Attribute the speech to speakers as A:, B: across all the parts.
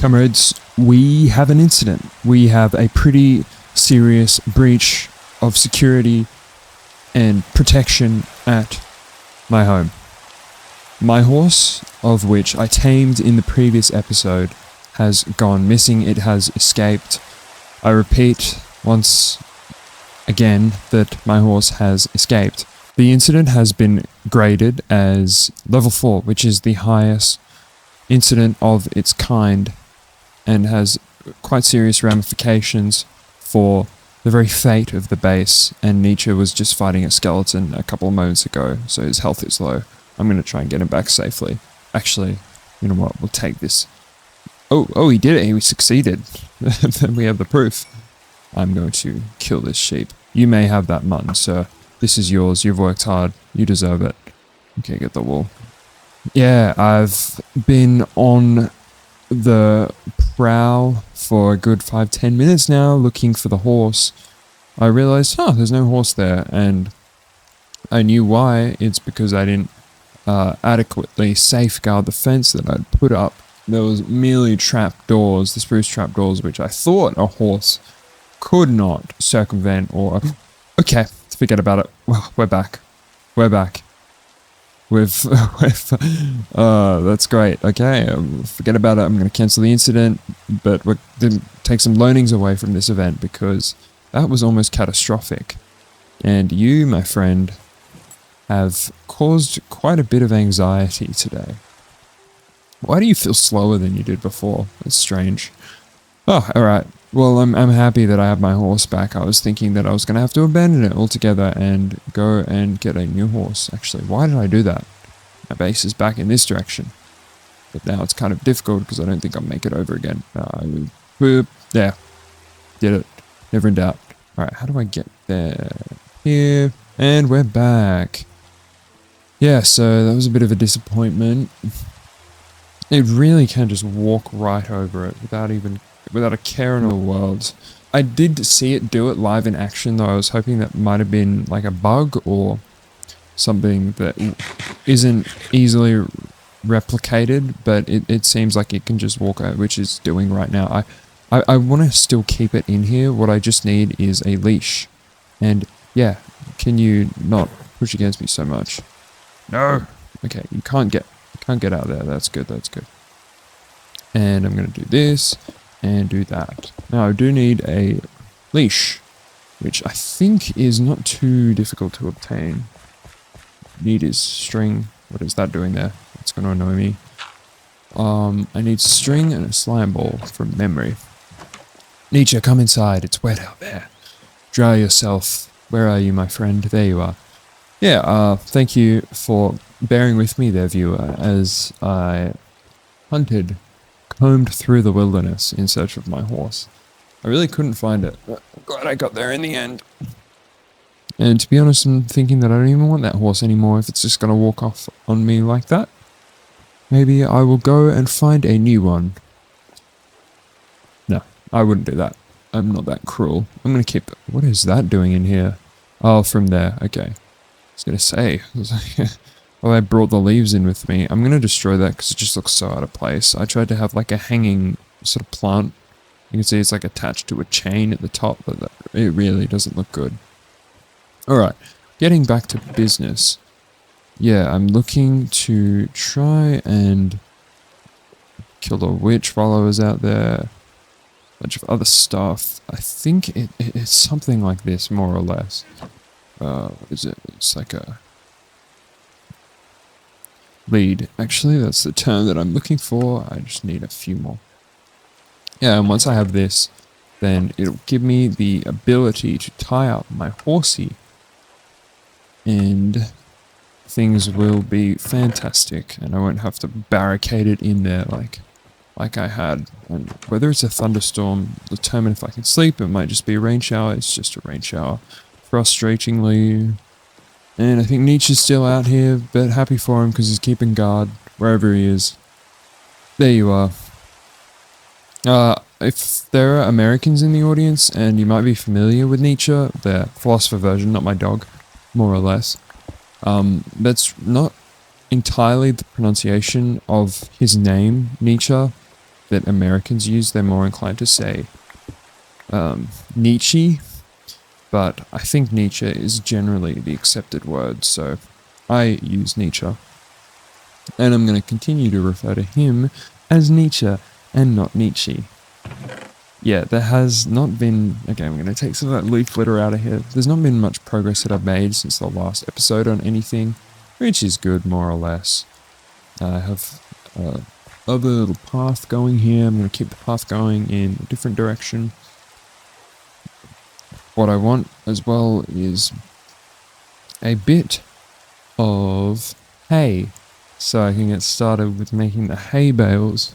A: Comrades, we have an incident. We have a pretty serious breach of security and protection at my home. My horse, of which I tamed in the previous episode, has gone missing. It has escaped. I repeat once again that my horse has escaped. The incident has been graded as level 4, which is the highest incident of its kind, and has quite serious ramifications for the very fate of the base. And Nietzsche was just fighting a skeleton a couple of moments ago, so his health is low. I'm going to try and get him back safely. Actually, you know what, we'll take this. Oh, he did it, he succeeded. Then we have the proof. I'm going to kill this sheep. You may have that mutton, sir. This is yours, you've worked hard, you deserve it. Okay, get the wool. Yeah, I've been on the prowl for a good 5-10 minutes now, looking for the horse. I realized, there's no horse there, and I knew why. It's because I didn't adequately safeguard the fence that I'd put up. There was merely trapdoors, the spruce trapdoors, which I thought a horse could not circumvent or... Okay, forget about it. Well, we're back. We're back. That's great. Okay, forget about it. I'm going to cancel the incident, but we're going to take some learnings away from this event, because that was almost catastrophic. And you, my friend, have caused quite a bit of anxiety today. Why do you feel slower than you did before? That's strange. Oh, alright. Well, I'm happy that I have my horse back. I was thinking that I was going to have to abandon it altogether and go and get a new horse. Actually, why did I do that? My base is back in this direction. But now it's kind of difficult because I don't think I'll make it over again. There. Did it. Never in doubt. Alright, how do I get there? Here. And we're back. Yeah, so that was a bit of a disappointment. It really can just walk right over it without a care in the world. I did see it do it live in action, though. I was hoping that might have been like a bug or something that isn't easily replicated, but it seems like it can just walk over, which it's doing right now. I want to still keep it in here. What I just need is a leash. And yeah, can you not push against me so much? No. Okay, you can't get out there. That's good. And I'm going to do this and do that. Now I do need a leash, which I think is not too difficult to obtain. Need is string. What is that doing there? It's going to annoy me. I need string and a slime ball from memory. Nietzsche, come inside. It's wet out there. Dry yourself. Where are you, my friend? There you are. Yeah, thank you for bearing with me there, viewer, as I combed through the wilderness in search of my horse. I really couldn't find it, but I'm glad I got there in the end. And to be honest, I'm thinking that I don't even want that horse anymore if it's just going to walk off on me like that. Maybe I will go and find a new one. No, I wouldn't do that. I'm not that cruel. I'm going to keep it. What is that doing in here? Oh, from there. Okay. I was going to say, well, I brought the leaves in with me. I'm going to destroy that because it just looks so out of place. I tried to have like a hanging sort of plant. You can see it's like attached to a chain at the top, but it really doesn't look good. Alright, getting back to business. Yeah, I'm looking to try and kill the witch while I was out there. A bunch of other stuff. I think it's something like this, more or less. What is it? It's like a lead. Actually, that's the term that I'm looking for. I just need a few more. Yeah, and once I have this, then it'll give me the ability to tie up my horsey. And things will be fantastic, and I won't have to barricade it in there like I had. And whether it's a thunderstorm, determine if I can sleep. It might just be a rain shower. It's just a rain shower. Frustratingly. And I think Nietzsche's still out here, but happy for him because he's keeping guard wherever he is. There you are. If there are Americans in the audience and you might be familiar with Nietzsche, the philosopher version, not my dog, more or less, that's not entirely the pronunciation of his name, Nietzsche. that Americans use. They're more inclined to say Nietzsche, but I think Nietzsche is generally the accepted word, so I use Nietzsche. And I'm going to continue to refer to him as Nietzsche and not Nietzsche. Yeah, there has not been... Okay, I'm going to take some of that leaf litter out of here. There's not been much progress that I've made since the last episode on anything, which is good, more or less. I have other little path going here. I'm going to keep the path going in a different direction. What I want as well is a bit of hay, so I can get started with making the hay bales.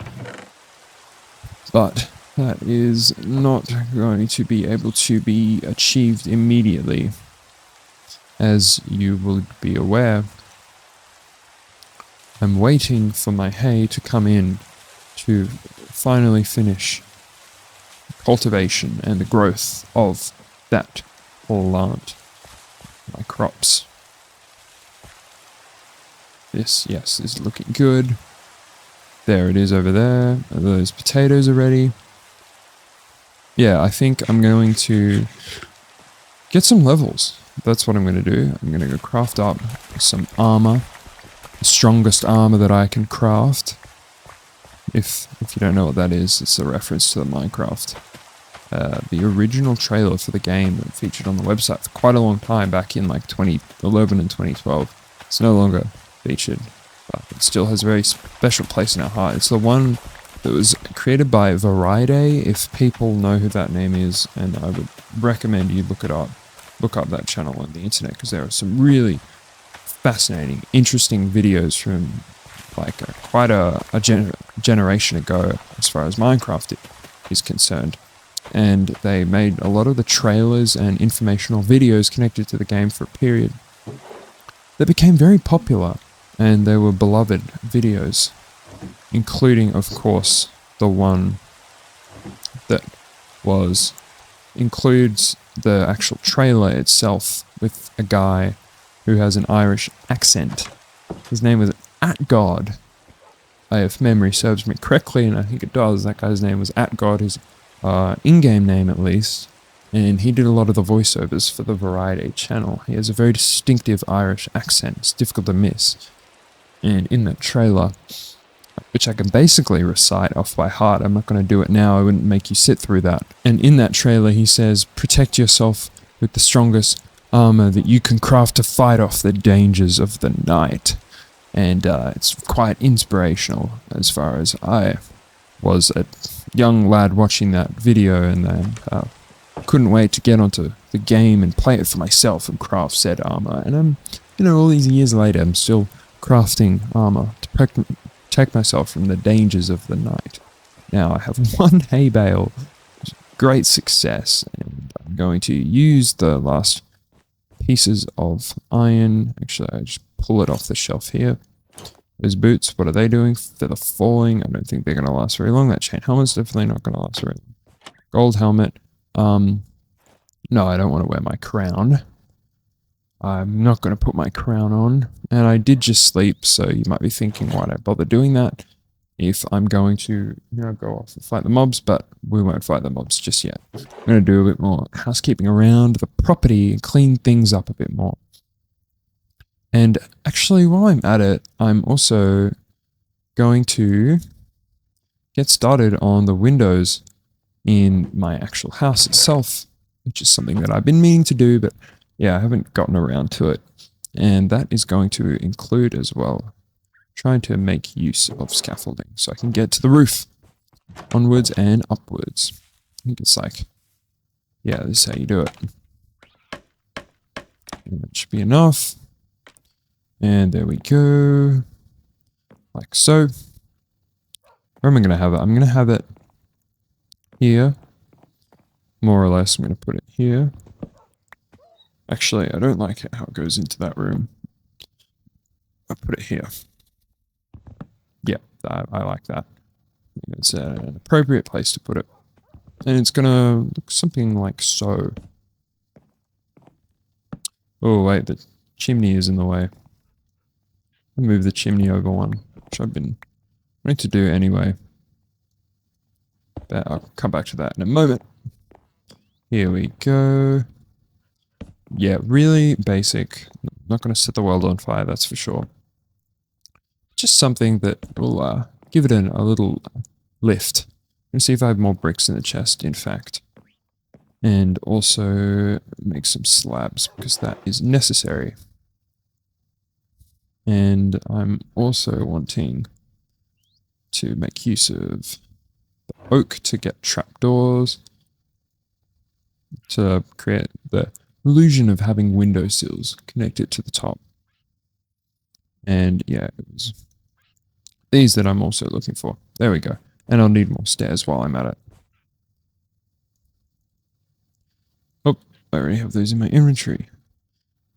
A: But that is not going to be able to be achieved immediately. As you will be aware, I'm waiting for my hay to come in to finally finish cultivation and the growth of that plant, my crops. This, yes, is looking good. There it is over there. Those potatoes are ready. Yeah, I think I'm going to get some levels. That's what I'm going to do. I'm going to go craft up some armor. The strongest armor that I can craft. If you don't know what that is, it's a reference to the Minecraft. The original trailer for the game that featured on the website for quite a long time, back in like 2011 and 2012. It's no longer featured, but it still has a very special place in our heart. It's the one that was created by Variety, if people know who that name is, and I would recommend you look it up. Look up that channel on the internet, because there are some really fascinating, interesting videos from like quite a generation ago as far as Minecraft is concerned. And they made a lot of the trailers and informational videos connected to the game for a period that became very popular, and they were beloved videos, including, of course, the one that includes the actual trailer itself with a guy who has an Irish accent. His name was AtGod. If memory serves me correctly, and I think it does, that guy's name was AtGod, his in-game name at least, and he did a lot of the voiceovers for the Variety channel. He has a very distinctive Irish accent. It's difficult to miss. And in that trailer, which I can basically recite off by heart, I'm not going to do it now, I wouldn't make you sit through that. And in that trailer he says, protect yourself with the strongest armor that you can craft to fight off the dangers of the night. And it's quite inspirational, as far as I was a young lad watching that video, and then couldn't wait to get onto the game and play it for myself and craft said armor. And all these years later, I'm still crafting armor to protect myself from the dangers of the night. Now I have one hay bale, great success, and I'm going to use the last pieces of iron. Actually, I just pull it off the shelf here. Those boots, what are they doing? They're falling. I don't think they're going to last very long. That chain helmet's definitely not going to last very long. Gold helmet. No, I don't want to wear my crown. I'm not going to put my crown on. And I did just sleep, so you might be thinking, why'd I bother doing that if I'm going to, go off and fight the mobs, but we won't fight the mobs just yet. I'm going to do a bit more housekeeping around the property and clean things up a bit more. And actually, while I'm at it, I'm also going to get started on the windows in my actual house itself, which is something that I've been meaning to do, but yeah, I haven't gotten around to it. And that is going to include as well trying to make use of scaffolding so I can get to the roof, onwards and upwards. I think it's like, yeah, this is how you do it. And that should be enough. And there we go, like so. Where am I going to have it? I'm going to have it here, more or less. I'm going to put it here. Actually, I don't like it how it goes into that room. I'll put it here. Yeah, I like that. It's an appropriate place to put it. And it's going to look something like so. Oh, wait, the chimney is in the way. I'll move the chimney over one, which I've been wanting to do anyway. But I'll come back to that in a moment. Here we go. Yeah, really basic. Not going to set the world on fire, that's for sure. Just something that will give it a little lift. Let's see if I have more bricks in the chest, in fact. And also make some slabs, because that is necessary. And I'm also wanting to make use of the oak to get trapdoors, to create the illusion of having windowsills connected to the top. And yeah, it was these that I'm also looking for. There we go. And I'll need more stairs while I'm at it. Oh, I already have those in my inventory.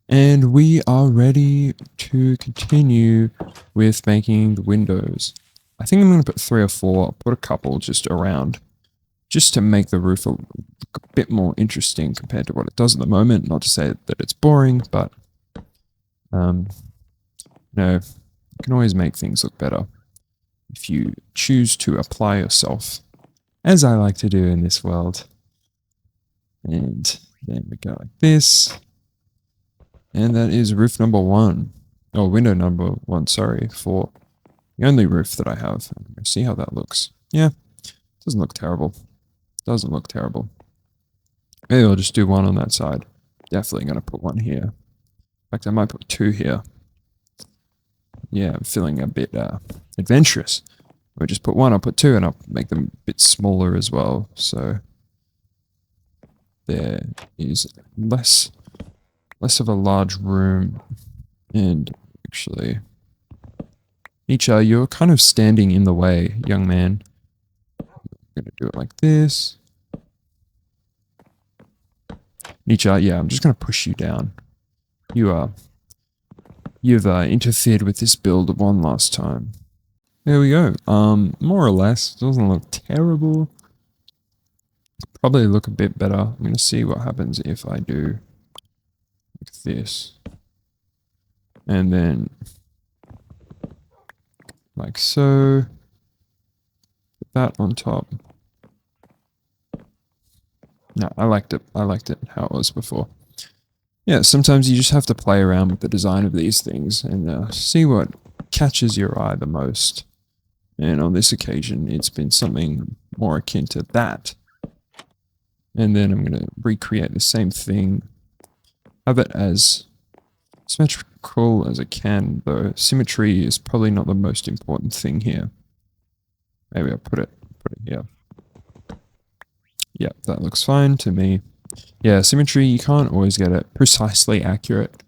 A: And we are ready to continue with making the windows. I think I'm going to put 3 or 4. I'll put a couple just around, just to make the roof a bit more interesting compared to what it does at the moment. Not to say that it's boring, but you know, you can always make things look better if you choose to apply yourself, as I like to do in this world. And then we go like this. And that is roof number 1. Oh, window number 1, sorry, for the only roof that I have. I'm going to see how that looks. Yeah, doesn't look terrible. Doesn't look terrible. Maybe I'll just do 1 on that side. Definitely going to put 1 here. In fact, I might put 2 here. Yeah, I'm feeling a bit adventurous. I'll just put 1, I'll put 2, and I'll make them a bit smaller as well. So there is less of a large room. And actually, Nietzsche, you're kind of standing in the way, young man. I'm going to do it like this. Nietzsche, yeah, I'm just going to push you down. You've interfered with this build 1 last time. There we go. More or less, doesn't look terrible. Probably look a bit better. I'm going to see what happens if I do like this. And then like so. Put that on top. No, I liked it. I liked it how it was before. Yeah, sometimes you just have to play around with the design of these things and see what catches your eye the most. And on this occasion, it's been something more akin to that. And then I'm going to recreate the same thing. Have it as symmetrical as I can, though symmetry is probably not the most important thing here. Maybe I'll put it here. Yeah, that looks fine to me. Yeah, symmetry, you can't always get it precisely accurate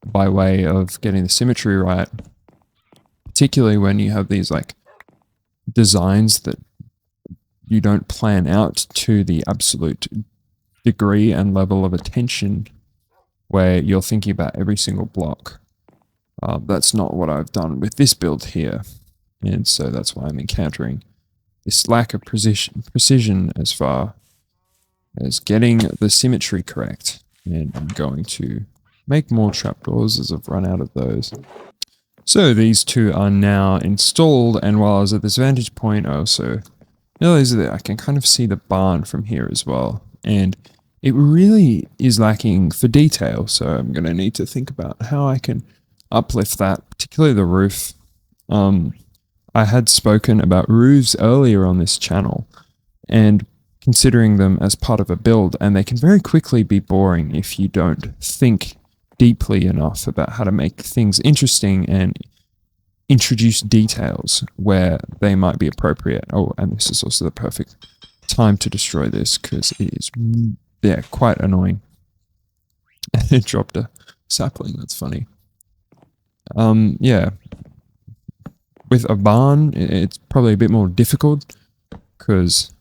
A: by way of getting the symmetry right. Particularly when you have these like designs that you don't plan out to the absolute degree and level of attention where you're thinking about every single block. That's not what I've done with this build here. And so that's why I'm encountering this lack of precision as far as getting the symmetry correct. And I'm going to make more trapdoors as I've run out of those. So these 2 are now installed, and while I was at this vantage point, I also realized that I can kind of see the barn from here as well. And it really is lacking for detail, so I'm going to need to think about how I can uplift that, particularly the roof. I had spoken about roofs earlier on this channel, and considering them as part of a build, and they can very quickly be boring if you don't think deeply enough about how to make things interesting and introduce details where they might be appropriate. Oh, and this is also the perfect time to destroy this because it is, yeah, quite annoying. It dropped a sapling, that's funny. Yeah. With a barn, it's probably a bit more difficult because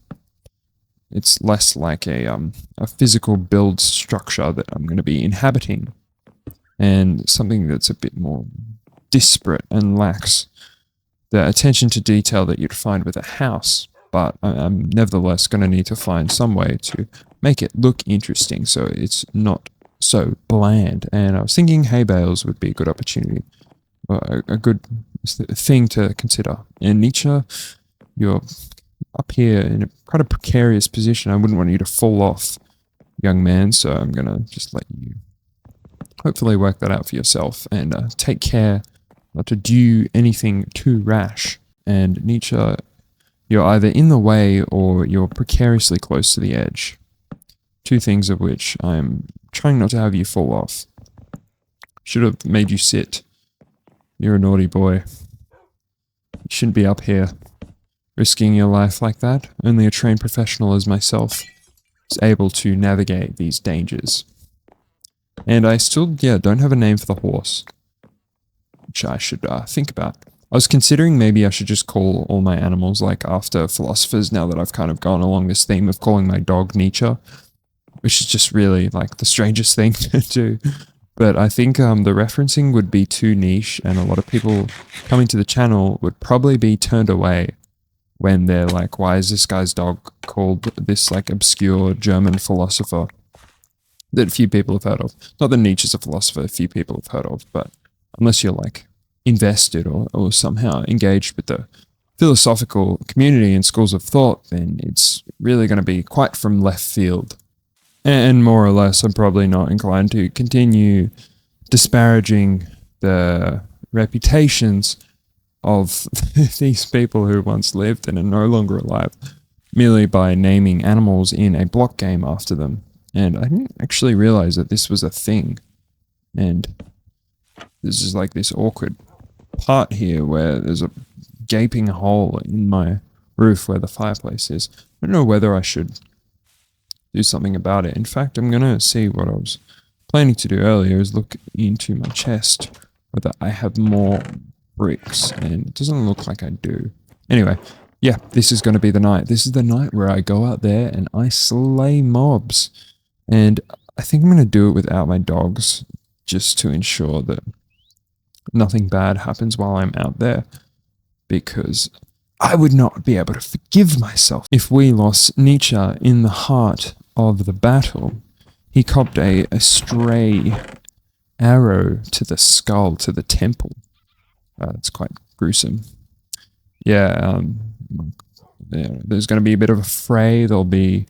A: it's less like a physical build structure that I'm going to be inhabiting, and something that's a bit more disparate and lacks the attention to detail that you'd find with a house. But I'm nevertheless going to need to find some way to make it look interesting so it's not so bland. And I was thinking hay bales would be a good opportunity, a good thing to consider. And Nietzsche, you're up here in a kind of precarious position. I wouldn't want you to fall off, young man, so I'm gonna just let you hopefully work that out for yourself and take care not to do anything too rash. And Nietzsche, you're either in the way or you're precariously close to the edge. Two things of which I'm trying not to have you fall off. Should have made you sit. You're a naughty boy. You shouldn't be up here, risking your life like that. Only a trained professional as myself is able to navigate these dangers. And I still, don't have a name for the horse, which I should think about. I was considering maybe I should just call all my animals like after philosophers now that I've kind of gone along this theme of calling my dog Nietzsche, which is just really like the strangest thing to do. But I think the referencing would be too niche, and a lot of people coming to the channel would probably be turned away when they're like, why is this guy's dog called this like obscure German philosopher that few people have heard of? Not that Nietzsche's a philosopher few people have heard of, but unless you're like invested or somehow engaged with the philosophical community and schools of thought, then it's really going to be quite from left field. And more or less, I'm probably not inclined to continue disparaging the reputations of these people who once lived and are no longer alive merely by naming animals in a block game after them. And I didn't actually realize that this was a thing. And this is like this awkward part here where there's a gaping hole in my roof where the fireplace is. I don't know whether I should do something about it. In fact, I'm going to see what I was planning to do earlier is look into my chest whether I have more bricks, and it doesn't look like I do. Anyway, yeah, this is going to be the night. This is the night where I go out there and I slay mobs. And I think I'm going to do it without my dogs just to ensure that nothing bad happens while I'm out there, because I would not be able to forgive myself if we lost Nietzsche in the heart of the battle. He copped a stray arrow to the skull, to the temple. It's quite gruesome. Yeah, there's going to be a bit of a fray. There'll be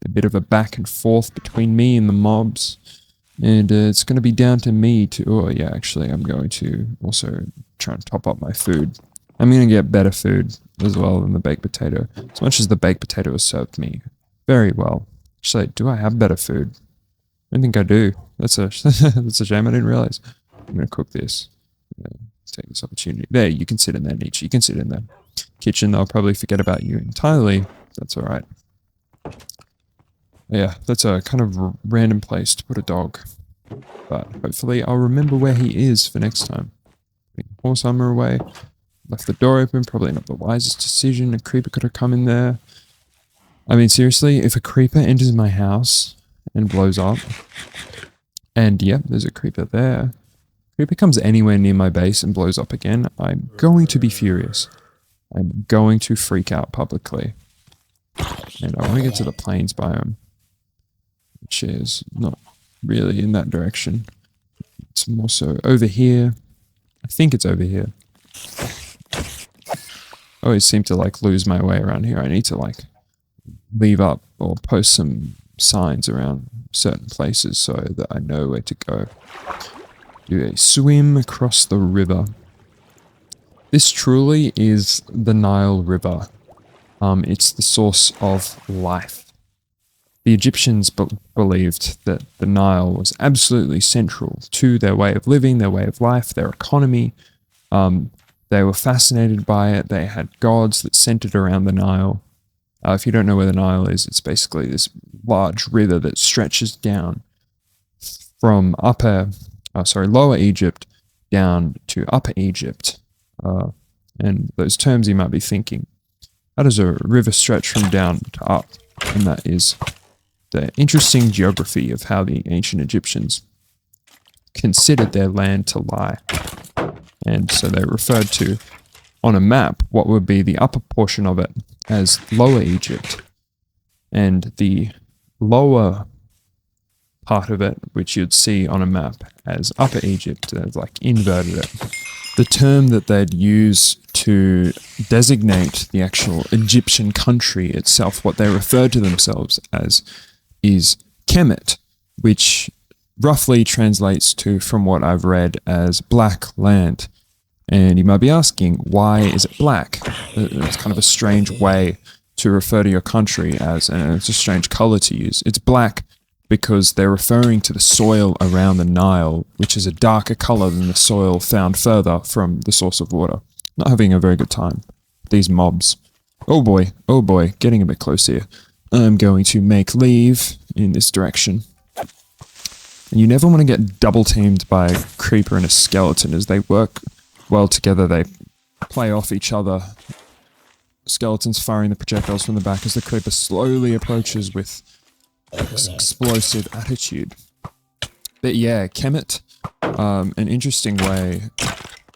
A: a bit of a back and forth between me and the mobs. And it's going to be down to me to... actually, I'm going to also try and top up my food. I'm going to get better food as well than the baked potato. As much as the baked potato has served me very well. Actually, do I have better food? I don't think I do. That's a that's a shame. I didn't realize. I'm going to cook this. Take this opportunity. There, you can sit in there, Nietzsche. You can sit in there. Kitchen, they'll probably forget about you entirely. That's all right. Yeah, that's a kind of random place to put a dog. But hopefully I'll remember where he is for next time. Horse armor away. Left the door open. Probably not the wisest decision. A creeper could have come in there. I mean, seriously, if a creeper enters my house and blows up, and yep, there's a creeper there. Creeper comes anywhere near my base and blows up again, I'm going to be furious. I'm going to freak out publicly. And I want to get to the plains biome, which is not really in that direction. It's more so over here. I think it's over here. I always seem to like lose my way around here. I need to like leave up or post some signs around certain places so that I know where to go. Do a swim across the river. This truly is the Nile River. It's the source of life. The Egyptians believed that the Nile was absolutely central to their way of living, their way of life, their economy. They were fascinated by it. They had gods that centered around the Nile. If you don't know where the Nile is, it's basically this large river that stretches down from Lower Egypt down to Upper Egypt. And those terms you might be thinking, how does a river stretch from down to up? And that is the interesting geography of how the ancient Egyptians considered their land to lie. And so they referred to, on a map, what would be the upper portion of it as Lower Egypt, and the lower part of it, which you'd see on a map as Upper Egypt, like inverted it. the term that they'd use to designate the actual Egyptian country itself, what they refer to themselves as, is Kemet, which roughly translates to, from what I've read, as black land. And you might be asking, why is it black? It's kind of a strange way to refer to your country as, and it's a strange color to use. It's black because they're referring to the soil around the Nile, which is a darker color than the soil found further from the source of water. Not having a very good time. These mobs. Oh boy, getting a bit close here. I'm going to make leave in this direction. And you never want to get double teamed by a creeper and a skeleton, as they work well together. They play off each other. Skeletons firing the projectiles from the back as the creeper slowly approaches with explosive attitude. But yeah, Kemet, an interesting way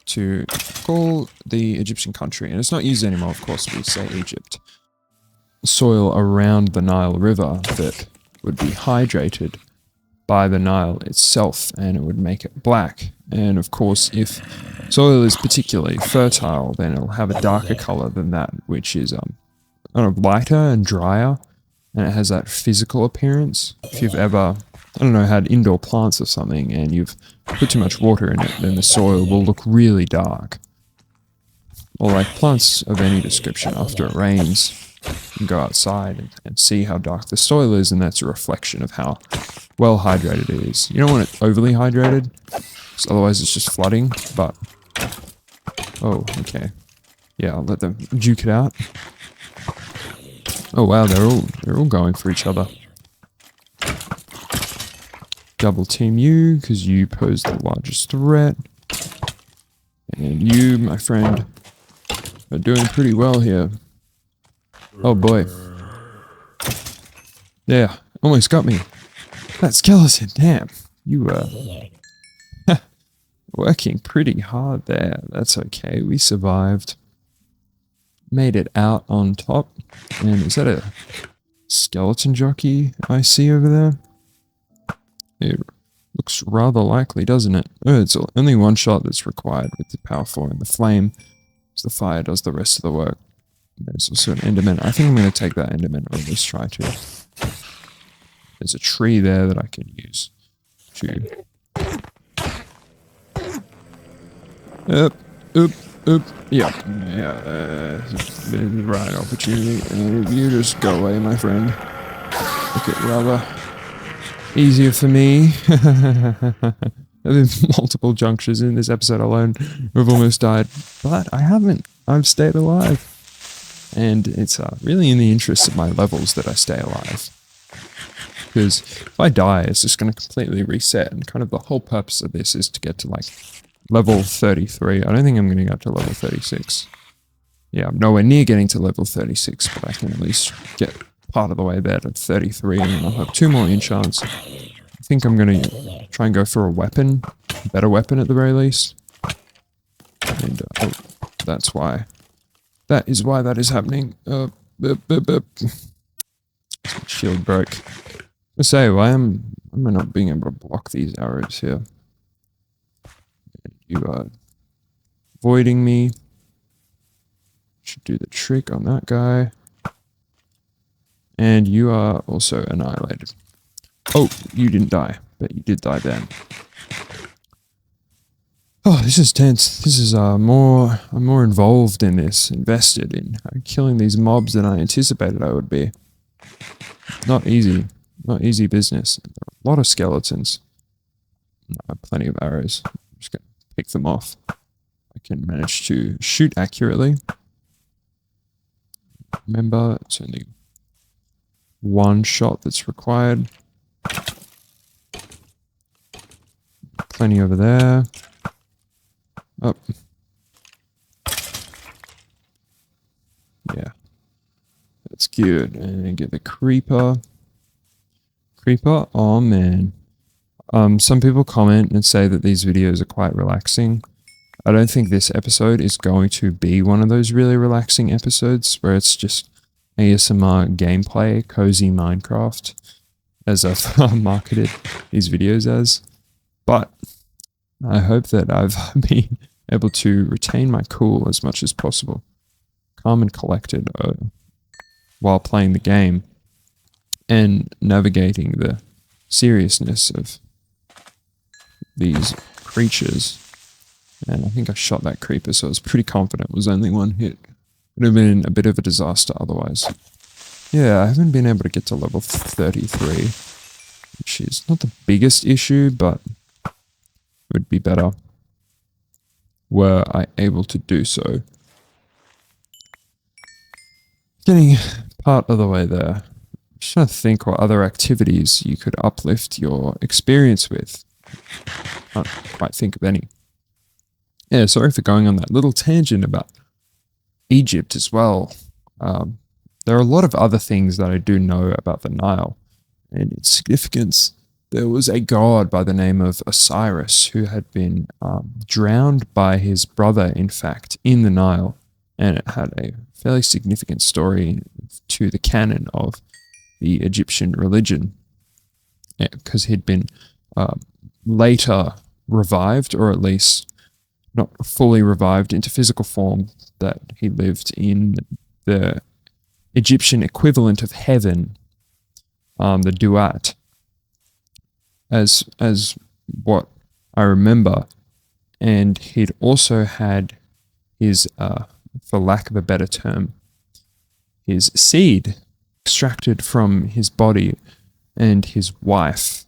A: to call the Egyptian country, and it's not used anymore, of course, we say Egypt. Soil around the Nile River that would be hydrated by the Nile itself, and it would make it black. And of course, if soil is particularly fertile, then it'll have a darker color than that, which is lighter and drier, and it has that physical appearance. If you've ever, had indoor plants or something, and you've put too much water in it, then the soil will look really dark. Or like plants of any description, after it rains, you can go outside and see how dark the soil is, and that's a reflection of how well hydrated it is. You don't want it overly hydrated, so otherwise it's just flooding, but... Oh, okay. Yeah, I'll let them duke it out. Oh wow, they're all going for each other. Double team you, because you pose the largest threat. And you, my friend, are doing pretty well here. Oh boy. Yeah, almost got me. That skeleton, damn. You were working pretty hard there. That's okay, we survived. Made it out on top. And is that a skeleton jockey I see over there? It looks rather likely, doesn't it? Oh, it's only one shot that's required with the power 4 and the flame, so the fire does the rest of the work. There's also an enderman. I think I'm going to take that enderman, or at least try to. There's a tree there that I can use to... Yeah, right opportunity. You just go away, my friend. Make it rather easier for me. There's multiple junctures in this episode alone. We've almost died, but I haven't. I've stayed alive. And it's really in the interest of my levels that I stay alive. Because if I die, it's just going to completely reset. And kind of the whole purpose of this is to get to like level 33. I don't think I'm going to get to level 36. Yeah, I'm nowhere near getting to level 36, but I can at least get part of the way there to 33, and I'll have 2 more enchants. I think I'm going to try and go for a weapon, a better weapon at the very least. And that's why. That is why that is happening. Shield broke. I say, why am I not being able to block these arrows here? You are avoiding me. Should do the trick on that guy. And you are also annihilated. Oh, you didn't die, but you did die then. Oh, this is tense. This is I'm more involved in this, invested in killing these mobs than I anticipated I would be. Not easy business. There are a lot of skeletons. I have plenty of arrows. I'm just gonna pick them off. I can manage to shoot accurately. Remember, it's only one shot that's required. Plenty over there. Up. Yeah. That's good. And get the creeper. Oh man. Some people comment and say that these videos are quite relaxing. I don't think this episode is going to be one of those really relaxing episodes where it's just ASMR gameplay, cozy Minecraft, as I've marketed these videos as. But I hope that I've been able to retain my cool as much as possible, calm and collected while playing the game and navigating the seriousness of these creatures. And I think I shot that creeper, so I was pretty confident it was only one hit. It would have been a bit of a disaster otherwise. Yeah, I haven't been able to get to level 33, which is not the biggest issue, but it would be better were I able to do so. Getting part of the way there. I'm just trying to think what other activities you could uplift your experience with. Can't quite think of any. Yeah, sorry for going on that little tangent about Egypt as well. There are a lot of other things that I do know about the Nile and its significance. There was a god by the name of Osiris who had been drowned by his brother, in fact, in the Nile, and it had a fairly significant story to the canon of the Egyptian religion, because he'd been later revived, or at least not fully revived into physical form, that he lived in the Egyptian equivalent of heaven, the Duat, as what I remember. And he'd also had his, for lack of a better term, his seed extracted from his body, and his wife,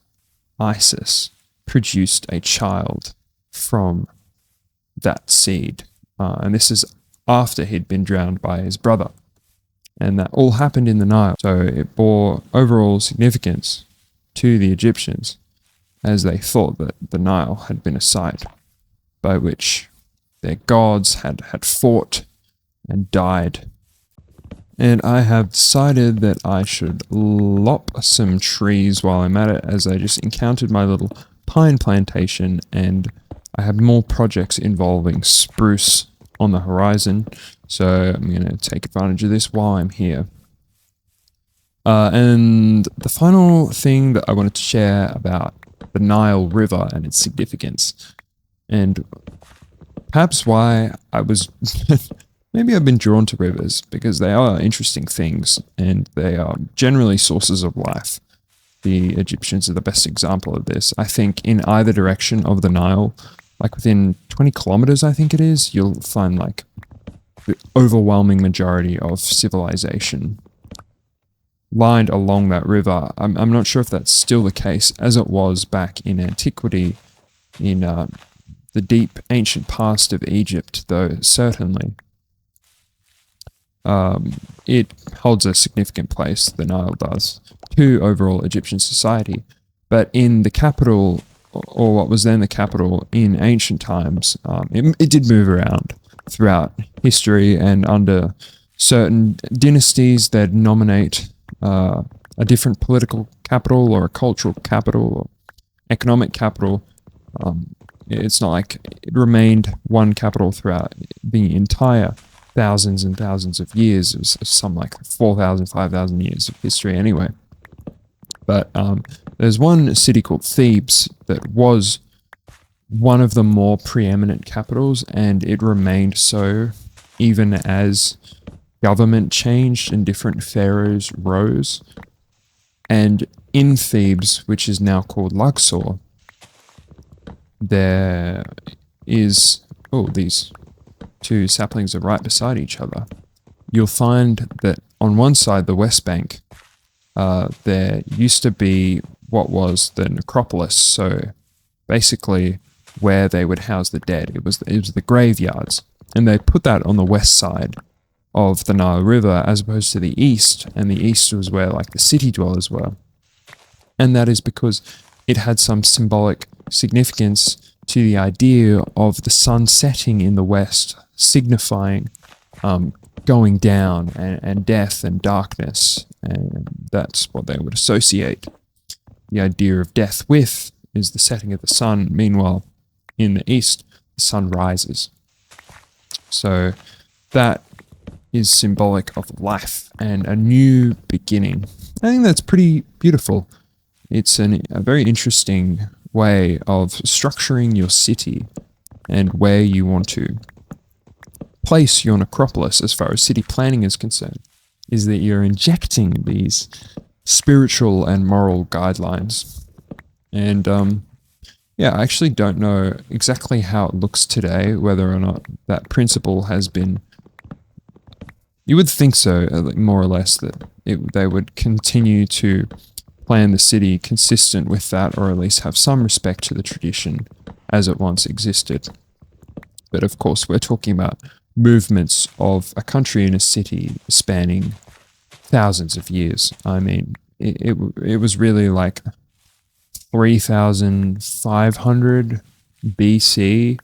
A: Isis, produced a child from that seed. And this is after he'd been drowned by his brother. And that all happened in the Nile. So it bore overall significance to the Egyptians, as they thought that the Nile had been a site by which their gods had fought and died. And I have decided that I should lop some trees while I'm at it, as I just encountered my little pine plantation, and I have more projects involving spruce on the horizon, so I'm going to take advantage of this while I'm here. And the final thing that I wanted to share about the Nile River and its significance, and perhaps why I was... maybe I've been drawn to rivers, because they are interesting things, and they are generally sources of life. The Egyptians are the best example of this. I think in either direction of the Nile, like within 20 kilometers, I think it is, you'll find like the overwhelming majority of civilization lined along that river. I'm not sure if that's still the case, as it was back in antiquity, in the deep ancient past of Egypt, though certainly. It holds a significant place, the Nile does, to overall Egyptian society. But in the capital, or what was then the capital in ancient times, it did move around throughout history, and under certain dynasties they'd nominate a different political capital or a cultural capital or economic capital. It's not like it remained one capital throughout the entire thousands and thousands of years. It was some like 4,000, 5,000 years of history anyway. But there's one city called Thebes that was one of the more preeminent capitals, and it remained so even as government changed and different pharaohs rose. And in Thebes, which is now called Luxor, there is... oh, these two saplings are right beside each other. You'll find that on one side, the West Bank, there used to be what was the necropolis, so basically where they would house the dead. It was the graveyards, and they put that on the west side of the Nile River as opposed to the east, and the east was where like the city dwellers were. And that is because it had some symbolic significance to the idea of the sun setting in the west, signifying going down and death and darkness, and that's what they would associate the idea of death with, is the setting of the sun. Meanwhile, in the east, the sun rises. So that is symbolic of life and a new beginning. I think that's pretty beautiful. It's a very interesting way of structuring your city, and where you want to place your necropolis as far as city planning is concerned is that you're injecting these spiritual and moral guidelines. And yeah, I actually don't know exactly how it looks today, whether or not that principle has been... You would think so, more or less, that they would continue to plan the city consistent with that, or at least have some respect to the tradition as it once existed. But of course, we're talking about movements of a country and a city spanning thousands of years. I mean, it was really like 3,500 BC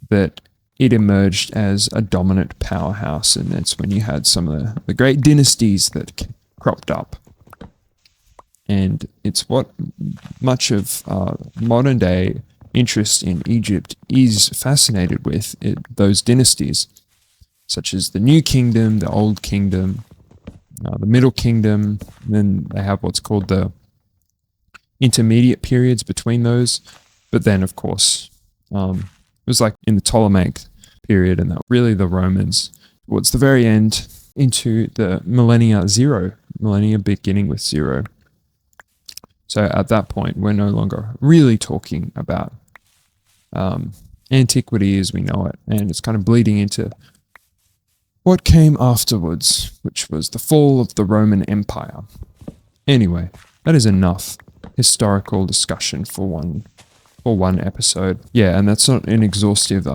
A: that it emerged as a dominant powerhouse, and that's when you had some of the great dynasties that cropped up. And it's what much of modern day interest in Egypt is fascinated with, those dynasties, such as the New Kingdom, the Old Kingdom, the Middle Kingdom, and then they have what's called the intermediate periods between those. But then, of course, it was like in the Ptolemaic period, and that really the Romans, towards the very end, into the millennia beginning with zero. So at that point, we're no longer really talking about antiquity as we know it, and it's kind of bleeding into what came afterwards, which was the fall of the Roman Empire. Anyway, that is enough historical discussion for one episode. Yeah, and that's not an exhaustive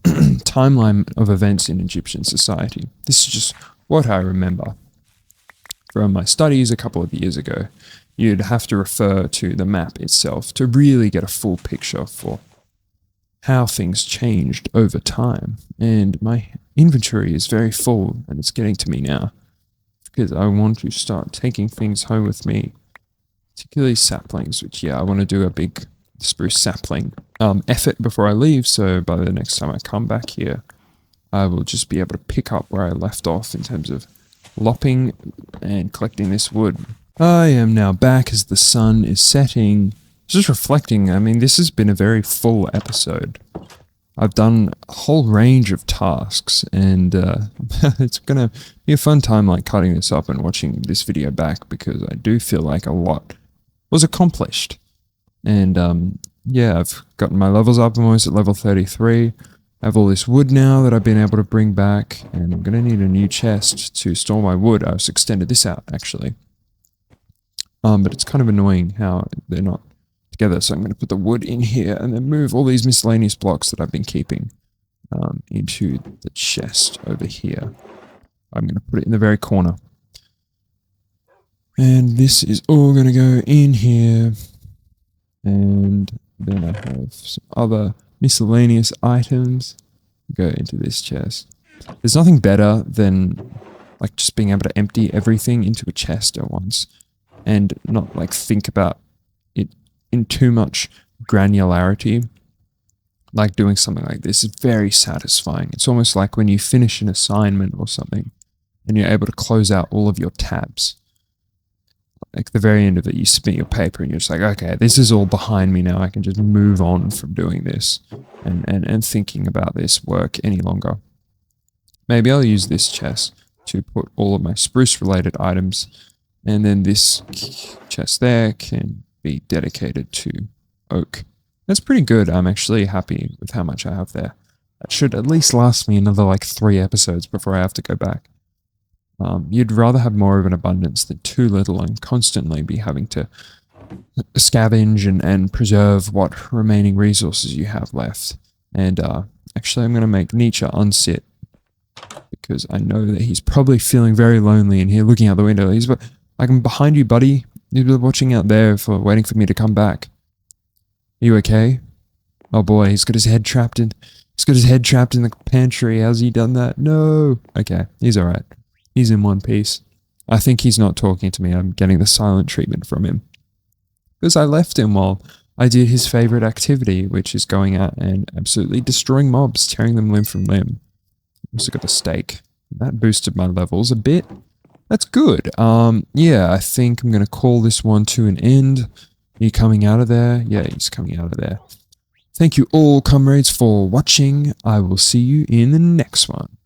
A: timeline of events in Egyptian society. This is just what I remember from my studies a couple of years ago. You'd have to refer to the map itself to really get a full picture for how things changed over time. And my inventory is very full, and it's getting to me now, because I want to start taking things home with me, particularly saplings, which, yeah, I want to do a big spruce sapling effort before I leave, so by the next time I come back here, I will just be able to pick up where I left off in terms of lopping and collecting this wood. I am now back as the sun is setting. Just reflecting, I mean, this has been a very full episode. I've done a whole range of tasks, and it's going to be a fun time like cutting this up and watching this video back, because I do feel like a lot was accomplished. And yeah, I've gotten my levels up. I'm almost at level 33. I have all this wood now that I've been able to bring back, and I'm going to need a new chest to store my wood. I just extended this out, actually. But it's kind of annoying how they're not together, so I'm going to put the wood in here and then move all these miscellaneous blocks that I've been keeping into the chest over here. I'm going to put it in the very corner. And this is all going to go in here. And then I have some other miscellaneous items go into this chest. There's nothing better than like just being able to empty everything into a chest at once and not like think about it in too much granularity. Like doing something like this is very satisfying. It's almost like when you finish an assignment or something and you're able to close out all of your tabs. Like the very end of it, you spin your paper and you're just like, okay, this is all behind me now. I can just move on from doing this and thinking about this work any longer. Maybe I'll use this chest to put all of my spruce related items, and then this chest there can be dedicated to oak. That's pretty good. I'm actually happy with how much I have there. That should at least last me another like 3 episodes before I have to go back. You'd rather have more of an abundance than too little and constantly be having to scavenge and preserve what remaining resources you have left. And actually I'm going to make Nietzsche unsit, because I know that he's probably feeling very lonely in here looking out the window. He's like, I'm behind you, buddy. You're watching out there for waiting for me to come back. Are you okay? Oh boy, he's got his head trapped in the pantry. How's he done that? No. Okay, he's alright. He's in one piece. I think he's not talking to me. I'm getting the silent treatment from him. Because I left him while I did his favorite activity, which is going out and absolutely destroying mobs, tearing them limb from limb. Also got the steak. That boosted my levels a bit. That's good. Yeah, I think I'm going to call this one to an end. Are you coming out of there? Yeah, he's coming out of there. Thank you all, comrades, for watching. I will see you in the next one.